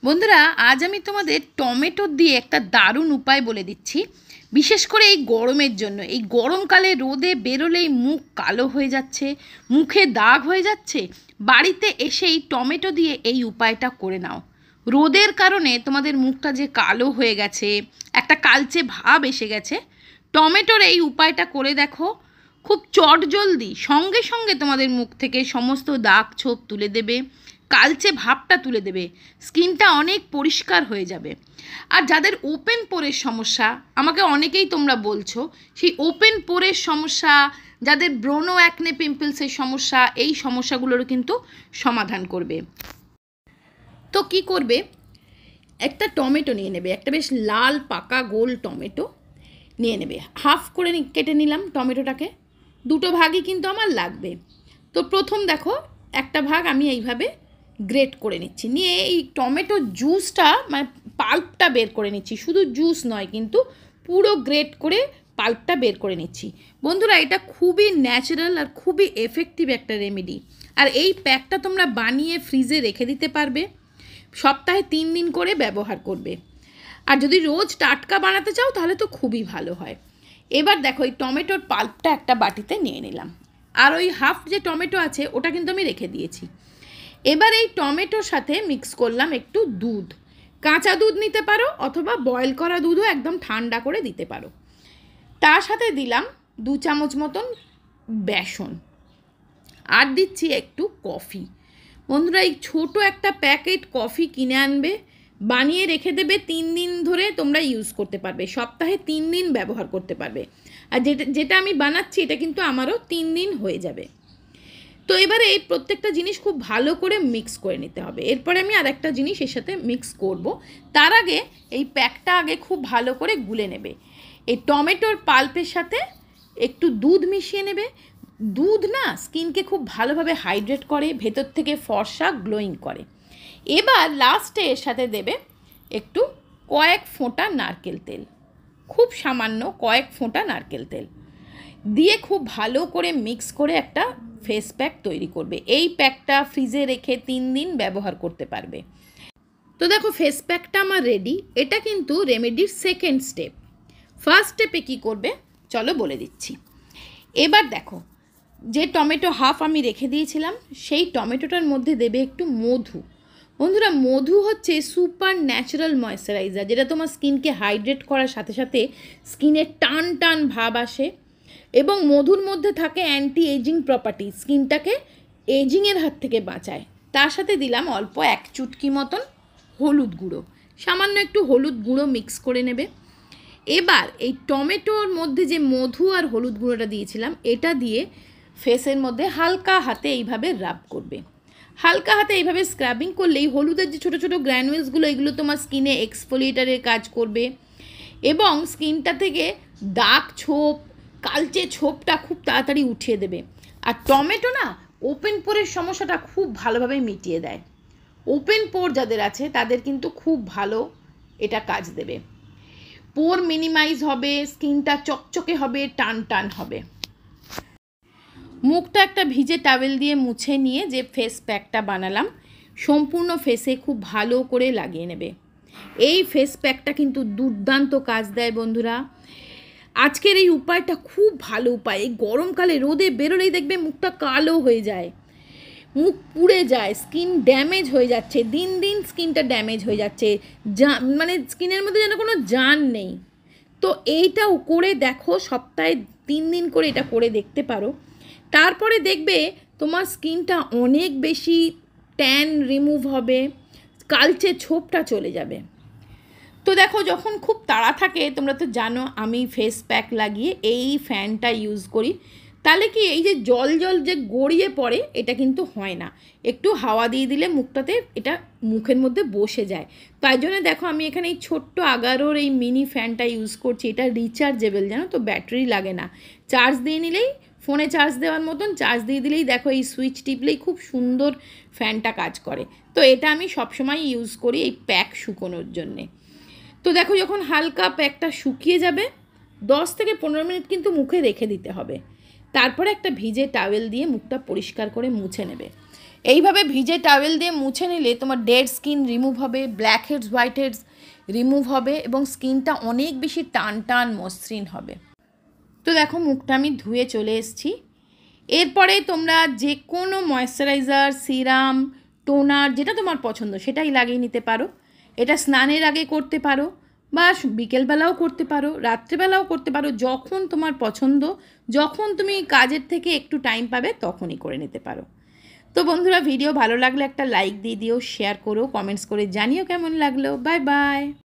বন্ধুরা, আজ আমি তোমাদের টমেটো দিয়ে একটা দারুণ উপায় বলে দিচ্ছি। বিশেষ করে এই গরমের জন্য। এই গরমকালে রোদে বেরোলেই মুখ কালো হয়ে যাচ্ছে, মুখে দাগ হয়ে যাচ্ছে, বাড়িতে এসেই টমেটো দিয়ে এই উপায়টা করে নাও। রোদের কারণে তোমাদের মুখটা যে কালো হয়ে গেছে, একটা কালচে ভাব এসে গেছে, টমেটোর এই উপায়টা করে দেখো। খুব চটজলদি সঙ্গে সঙ্গে তোমাদের মুখ থেকে সমস্ত দাগ ছোপ তুলে দেবে, কালচে ভাবটা তুলে দেবে, স্কিনটা অনেক পরিষ্কার হয়ে যাবে। আর যাদের ওপেন পোরের সমস্যা, আমাকে অনেকেই তোমরা বলছো, সেই ওপেন পোরের সমস্যা, যাদের ব্রোনো অ্যাকনে পিম্পলসের সমস্যা, এই সমস্যাগুলোরও কিন্তু সমাধান করবে। তো কি করবে, একটা টমেটো নিয়ে নেবে, একটা বেশ লাল পাকা গোল টমেটো নিয়ে নেবে। হাফ করে কেটে নিলাম টমেটোটাকে, দুটো ভাগই কিন্তু আমার লাগবে। তো প্রথম দেখো, একটা ভাগ আমি এইভাবে গ্রেট করে নিচ্ছি, নিয়ে এই টমেটো জুসটা মানে পাল্পটা বের করে নিচ্ছি। শুধু জুস নয়, কিন্তু পুরো গ্রেট করে পাল্পটা বের করে নিচ্ছি। বন্ধুরা, এটা খুবই ন্যাচারাল আর খুবই এফেক্টিভ একটা রেমেডি। আর এই প্যাকটা তোমরা বানিয়ে ফ্রিজে রেখে দিতে পারবে, সপ্তাহে 3 দিন করে ব্যবহার করবে। আর যদি রোজ টাটকা বানাতে চাও তাহলে তো খুবই ভালো হয়। এবার দেখো, এই টমেটোর পাল্পটা একটা বাটিতে নিয়ে নিলাম, আর ওই হাফ যে টমেটো আছে ওটা কিন্তু আমি রেখে দিয়েছি। এবার এই টমেটোর সাথে মিক্স করলাম একটু দুধ। কাঁচা দুধ নিতে পারো অথবা বয়েল করা দুধও একদম ঠান্ডা করে দিতে পারো। তার সাথে দিলাম 2 চামচ মতন বেসন, আর দিচ্ছি একটু কফি। বন্ধুরা, এই ছোটো একটা প্যাকেট কফি কিনে আনবে, বানিয়ে রেখে দেবে, 3 দিন ধরে তোমরা ইউজ করতে পারবে, সপ্তাহে 3 দিন ব্যবহার করতে পারবে। আর যেটা আমি বানাচ্ছি এটা কিন্তু আমারও 3 দিন হয়ে যাবে। তো এবারে এই প্রত্যেকটা জিনিস খুব ভালো করে মিক্স করে নিতে হবে। এরপরে আমি আর একটা জিনিস এর সাথে মিক্স করব। তার আগে এই প্যাকটা আগে খুব ভালো করে গুলে নেবে। এই টমেটোর পাল্পের সাথে একটু দুধ মিশিয়ে নেবে। দুধ না স্কিনকে খুব ভালোভাবে হাইড্রেট করে, ভেতর থেকে ফর্সা গ্লোয়িং করে। এবার লাস্টে এর সাথে দেবে একটু কয়েক ফোঁটা নারকেল তেল, খুব সামান্য কয়েক ফোঁটা নারকেল তেল দিয়ে খুব ভালো করে মিক্স করে একটা ফেস প্যাক তৈরি করবে। এই প্যাকটা ফ্রিজে রেখে 3 দিন ব্যবহার করতে পারবে। তো দেখো, ফেস প্যাকটা আমার রেডি। এটা কিন্তু রেমেডির সেকেন্ড স্টেপ। ফার্স্ট স্টেপে কী করবে চলো বলে দিচ্ছি। এবার দেখো, যে টমেটো হাফ আমি রেখে দিয়েছিলাম, সেই টমেটোটার মধ্যে দেবে একটু মধু। বন্ধুরা, মধু হচ্ছে সুপার ন্যাচারাল ময়েশ্চারাইজার, যেটা তোমার স্কিনকে হাইড্রেট করার সাথে সাথে স্কিনের টান টান ভাব আসে, এবং মধুর মধ্যে থাকে অ্যান্টি এজিং প্রপার্টি, স্কিনটাকে এজিংয়ের হাত থেকে বাঁচায়। তার সাথে দিলাম অল্প 1 চুটকি মতন হলুদ গুঁড়ো, সামান্য একটু হলুদ গুঁড়ো মিক্স করে নেবে। এবার এই টমেটোর মধ্যে যে মধু আর হলুদ গুঁড়োটা দিয়েছিলাম, এটা দিয়ে ফেসের মধ্যে হালকা হাতে এইভাবে রাব করবে। হালকা হাতে এইভাবে স্ক্রাবিং করলেই হলুদের যে ছোটো ছোটো গ্র্যানুয়েলসগুলো, এগুলো তোমার স্কিনে এক্সফোলিয়েটারের কাজ করবে, এবং স্কিনটা থেকে দাগ ছোপ, কালচে ছোপটা খুব তাড়াতাড়ি উঠিয়ে দেবে। আর টমেটো না ওপেন পোরের সমস্যাটা খুব ভালোভাবে মিটিয়ে দেয়। ওপেন পোর যাদের আছে তাদের কিন্তু খুব ভালো এটা কাজ দেবে। পোর মিনিমাইজ হবে, স্কিনটা চকচকে হবে, টান টান হবে। মুখটা একটা ভিজে টাওয়েল দিয়ে মুছে নিয়ে যে ফেস প্যাকটা বানালাম, সম্পূর্ণ ফেসে খুব ভালো করে লাগিয়ে নেবে। এই ফেস প্যাকটা কিন্তু দুর্দান্ত কাজ দেয় বন্ধুরা। আজকের এই উপায়টা খুব ভালো উপায়। এই গরমকালে রোদে বেরোলেই দেখবে মুখটা কালো হয়ে যায়, মুখ পুড়ে যায়, স্কিন ড্যামেজ হয়ে যাচ্ছে, দিন দিন স্কিনটা ড্যামেজ হয়ে যাচ্ছে, মানে স্কিনের মধ্যে যেন কোনো জান নেই। তো এইটাও করে দেখো, সপ্তাহে 3 দিন করে এটা করে দেখতে পারো। তারপরে দেখবে তোমার স্কিনটা অনেক বেশি ট্যান রিমুভ হবে, কালচে ছোপটা চলে যাবে। তো দেখো, যখন খুব তাড়া থাকে, তোমরা তো জানো আমি ফেস প্যাক লাগিয়ে এই ফ্যানটা ইউজ করি, তাহলে কি এই যে জল জল যে গড়িয়ে পড়ে এটা কিন্তু হয় না। একটু হাওয়া দিয়ে দিলে মুখটাতে এটা মুখের মধ্যে বসে যায়। তাই জন্য দেখো আমি এখানে এই ছোট্ট 11-ওর এই মিনি ফ্যানটা ইউজ করছি। এটা রিচার্জেবল, জানো তো, ব্যাটারি লাগে না, চার্জ দিয়ে নিলেই, ফোনে চার্জ দেওয়ার মতন চার্জ দিয়ে দিলেই দেখো এই সুইচ টিপলেই খুব সুন্দর ফ্যানটা কাজ করে। তো এটা আমি সবসময় ইউজ করি এই প্যাক শুকোনোর জন্যে। তো দেখো, যখন হালকা প্যাকটা শুকিয়ে যাবে, 10 থেকে 15 মিনিট কিন্তু মুখে রেখে দিতে হবে। তারপরে একটা ভিজে টাওয়েল দিয়ে মুখটা পরিষ্কার করে মুছে নেবে। এইভাবে ভিজে টাওয়েল দিয়ে মুছে নিলে তোমার ডেড স্কিন রিমুভ হবে, blackheads whiteheads remove হবে এবং স্কিনটা অনেক বেশি টান টান মসৃণ হবে। তো দেখো মুখটা আমি ধুয়ে চলে এসেছি। এরপরে তোমরা যে কোনো ময়েশ্চারাইজার, সিরাম, টোনার যেটা তোমার পছন্দ সেটাই লাগিয়ে নিতে পারো। এটা স্নানের আগে করতে পারো বা বিকেলবেলাও করতে পারো, রাত্রেবেলাও করতে পারো, যখন তোমার পছন্দ, যখন তুমি কাজের থেকে একটু টাইম পাবে তখনই করে নিতে পারো। তো বন্ধুরা, ভিডিও ভালো লাগলে একটা লাইক দিয়ে দিও, শেয়ার করো, কমেন্টস করে জানিও কেমন লাগলো। Bye bye.